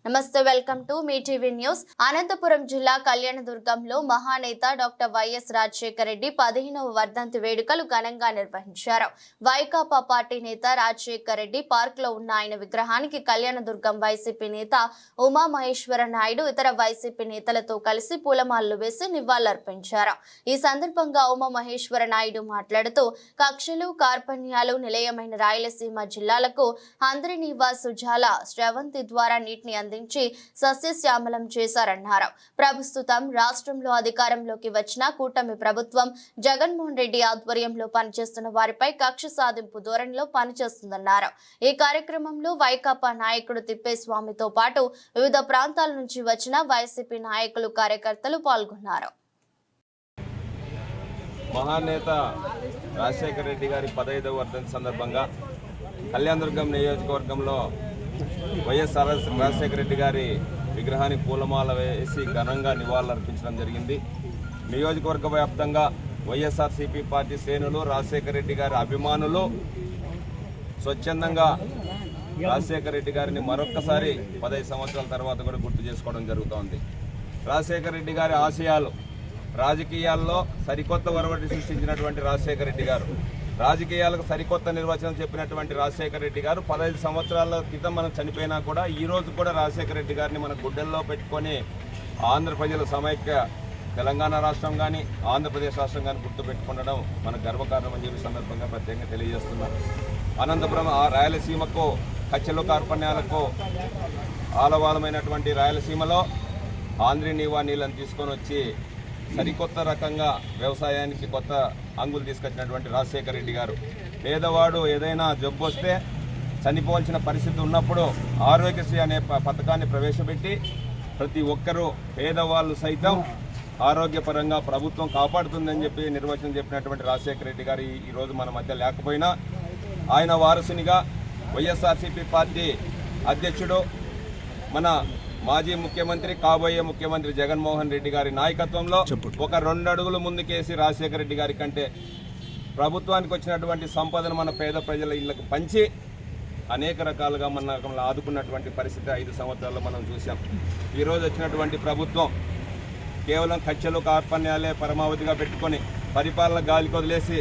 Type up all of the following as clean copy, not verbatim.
నమస్తే, welcome to మీ TV news. Anantapuram జిల్లా కళ్యాణదుర్గంలో మహానేత డాక్టర్ వైఎస్ రాజశేఖర రెడ్డి 15వ వర్ధంతి వేడుకలు ఘనంగా నిర్వహించారు. వైకాపా పార్టీ నేత రాజశేఖర రెడ్డి పార్క్ లో ఉన్న ఆయన విగ్రహానికి కళ్యాణదుర్గం వైసీపీ నేత ఉమా మహేశ్వర నాయుడు ఇతర వైసీపీ నేతలతో కలిసి పూలమాలలు వేసి నివాళులర్పించారు. ఈ సందర్భంగా ఉమా మహేశ్వర నాయుడు మాట్లాడుతూ కక్షలు కార్పణ్యాలు నిలయమైన రాయలసీమ జిల్లాలకు అందరినీవా సుజాల శ్రవంతి ద్వారా నీటిని అందించి సస్యశ్యామలం చేశారన్నారు. ప్రస్తుతం రాష్ట్రంలో అధికారంలోకి వచ్చిన కూటమి ప్రభుత్వం జగన్మోహన్ రెడ్డి ఆధ్వర్యంలో పనిచేస్తున్న వారిపై కక్ష సాధింపు ధోరణిలో పనిచేస్తుందన్నారు. ఈ కార్యక్రమంలో వైకాపా నాయకుడు తిప్పేస్వామితో పాటు వివిధ ప్రాంతాల నుంచి వచ్చిన వైసీపీ నాయకులు కార్యకర్తలు పాల్గొన్నారు. మహానేత రాజశేఖర రెడ్డి గారి 15వ వర్ధంతి సందర్భంగా కళ్యాణదుర్గం నియోజకవర్గంలో వైఎస్ రాజశేఖర రెడ్డి గారి విగ్రహానికి పూలమాల వేసి ఘనంగా నివాళులర్పించడం జరిగింది. నియోజకవర్గ వ్యాప్తంగా వైఎస్ఆర్సీపీ పార్టీ శ్రేణులు, రాజశేఖర రెడ్డి గారి అభిమానులు స్వచ్ఛందంగా రాజశేఖర రెడ్డి గారిని మరొక్కసారి 15 సంవత్సరాల తర్వాత కూడా గుర్తు చేసుకోవడం జరుగుతోంది. రాజశేఖర రెడ్డి గారి ఆశయాలు రాజకీయాల్లో సరికొత్త ఒరవడి సృష్టించినటువంటి రాజశేఖర రెడ్డి గారు, రాజకీయాలకు సరికొత్త నిర్వచనం చెప్పినటువంటి రాజశేఖర రెడ్డి గారు 15 సంవత్సరాల క్రితం మనం చనిపోయినా కూడా ఈ రోజు కూడా రాజశేఖర రెడ్డి గారిని మన గుడ్డెల్లో పెట్టుకొని ఆంధ్ర ప్రజల సమైక్య తెలంగాణ రాష్ట్రం కానీ ఆంధ్రప్రదేశ్ రాష్ట్రం కానీ గుర్తుపెట్టుకుండడం మన గర్వకారణం అని చెప్పి సందర్భంగా ప్రత్యేకంగా తెలియజేస్తున్నాం. అనంతపురం రాయలసీమకు కచ్చలు కార్పణ్యాలకు ఆలవాలమైనటువంటి రాయలసీమలో ఆంధ్రీ నీవా నీళ్ళని తీసుకొని వచ్చి సరికొత్త రకంగా వ్యవసాయానికి కొత్త అంగులు తీసుకొచ్చినటువంటి రాజశేఖర రెడ్డి గారు, పేదవాడు ఏదైనా జబ్బు వస్తే చనిపోవాల్సిన పరిస్థితి ఉన్నప్పుడు ఆరోగ్యశ్రీ అనే పథకాన్ని ప్రవేశపెట్టి ప్రతి ఒక్కరూ పేదవాళ్ళు సైతం ఆరోగ్యపరంగా ప్రభుత్వం కాపాడుతుందని చెప్పి నిర్వచనం చెప్పినటువంటి రాజశేఖర రెడ్డి గారు ఈరోజు మన మధ్య లేకపోయినా ఆయన వారసునిగా వైఎస్ఆర్సీపీ పార్టీ అధ్యక్షుడు, మన మాజీ ముఖ్యమంత్రి, కాబోయే ముఖ్యమంత్రి జగన్మోహన్ రెడ్డి గారి నాయకత్వంలో ఒక 2 అడుగులు ముందుకేసి రాజశేఖర రెడ్డి గారి కంటే ప్రభుత్వానికి వచ్చినటువంటి సంపదను మన పేద ప్రజల ఇళ్లకు పంచి అనేక రకాలుగా మన ఆదుకున్నటువంటి పరిస్థితి 5 సంవత్సరాల్లో మనం చూసాం. ఈరోజు వచ్చినటువంటి ప్రభుత్వం కేవలం కక్షలు కార్పణ్యాలే పరమావధిగా పెట్టుకొని పరిపాలన గాలికి వదిలేసి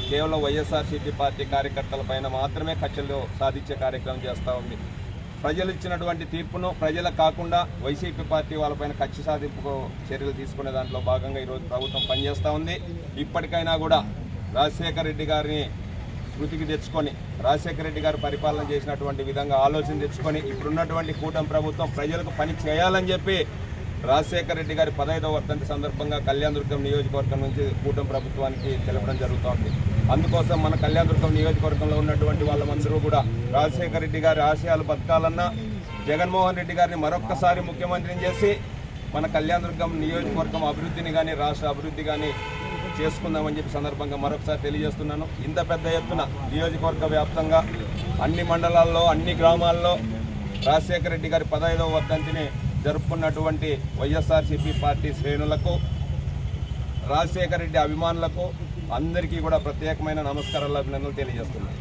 కేవలం వైఎస్ఆర్సీపీ పార్టీ కార్యకర్తల పైన మాత్రమే కక్షలు సాధించే కార్యక్రమం చేస్తూ ఉంది. ప్రజలు ఇచ్చినటువంటి తీర్పును ప్రజలకు కాకుండా వైసీపీ పార్టీ వాళ్ళపైన కక్ష సాధింపు చర్యలు తీసుకునే దాంట్లో భాగంగా ఈరోజు ప్రభుత్వం పనిచేస్తూ ఉంది. ఇప్పటికైనా కూడా రాజశేఖర రెడ్డి గారిని స్మృతికి తెచ్చుకొని రాజశేఖర రెడ్డి గారు పరిపాలన చేసినటువంటి విధంగా ఆలోచన తెచ్చుకొని ఇప్పుడున్నటువంటి కూటమి ప్రభుత్వం ప్రజలకు పని చేయాలని చెప్పి రాజశేఖర రెడ్డి గారి 15వ వర్ధంతి సందర్భంగా కళ్యాణదుర్గం నియోజకవర్గం నుంచి కూటమి ప్రభుత్వానికి తెలపడం జరుగుతోంది. అందుకోసం మన కళ్యాణదుర్గం నియోజకవర్గంలో ఉన్నటువంటి వాళ్ళందరూ కూడా రాజశేఖర రెడ్డి గారి ఆశయాలు బతకాలన్నా జగన్మోహన్ రెడ్డి గారిని మరొక్కసారి ముఖ్యమంత్రిని చేసి మన కళ్యాణదుర్గం నియోజకవర్గం అభివృద్ధిని కానీ రాష్ట్ర అభివృద్ధి కానీ చేసుకుందామని చెప్పి సందర్భంగా మరొకసారి తెలియజేస్తున్నాను. ఇంత పెద్ద ఎత్తున నియోజకవర్గ వ్యాప్తంగా అన్ని మండలాల్లో అన్ని గ్రామాల్లో రాజశేఖర రెడ్డి గారి 15వ వర్ధంతిని జరుపుకున్నటువంటి వైఎస్ఆర్సీపీ పార్టీ శ్రేణులకు, రాజశేఖర రెడ్డి అభిమానులకు అందరికీ కూడా ప్రత్యేకమైన నమస్కారాలు, అభినందనలు తెలియజేస్తున్నాను.